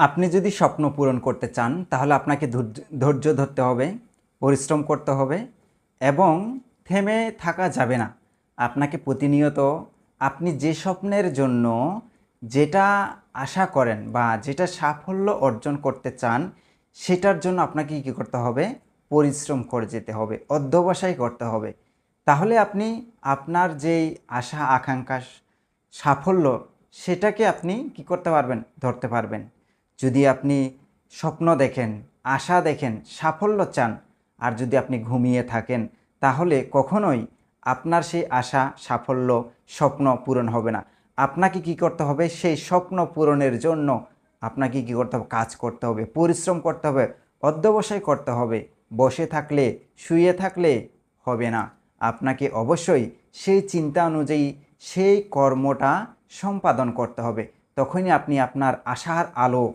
আপনি যদি স্বপ্ন পূরণ করতে চান তাহলে আপনাকে ধৈর্য ধরতে হবে, পরিশ্রম করতে হবে এবং থেমে থাকা যাবে না। আপনাকে প্রতিনিয়ত আপনি যে স্বপ্নের জন্য যেটা আশা করেন বা যেটা সাফল্য অর্জন করতে চান সেটার জন্য আপনাকে কী করতে হবে? পরিশ্রম করে যেতে হবে, অধ্যবসায় করতে হবে। তাহলে আপনি আপনার যেই আশা আকাঙ্ক্ষা সাফল্য সেটাকে আপনি কী করতে পারবেন? ধরতে পারবেন। যদি আপনি স্বপ্ন দেখেন, আশা দেখেন, সাফল্য চান আর যদি আপনি ঘুমিয়ে থাকেন তাহলে কখনোই আপনার সেই আশা, সাফল্য, স্বপ্ন পূরণ হবে না। আপনাকে কী করতে হবে? সেই স্বপ্ন পূরণের জন্য আপনাকে কী করতে হবে? কাজ করতে হবে, পরিশ্রম করতে হবে, অধ্যবসায় করতে হবে। বসে থাকলে, শুয়ে থাকলে হবে না। আপনাকে অবশ্যই সেই চিন্তা অনুযায়ী সেই কর্মটা সম্পাদন করতে হবে। তখনই আপনি আপনার আশার আলো